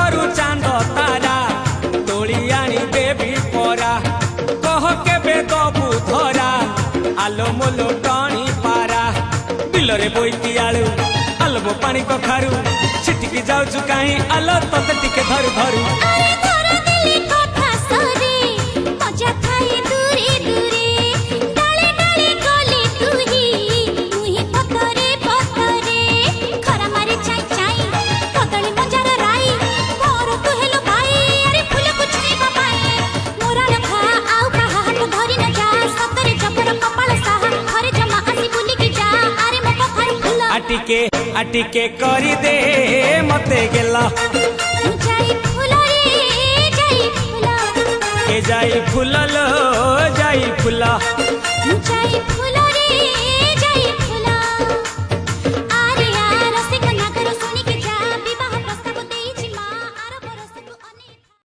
स्वर्गरु चांद तारा तोली आनी बेबी परा कह केबे दबु धरा आलो मोलो टणी पारा बिलरे बोईती आलू आलबो पानी कखारू छिटिकी जाऊचु काई आलो तते टिके धरू धरू आटिके करी दे मते गेला जाई फूल रे जाई फूल के जाई फूल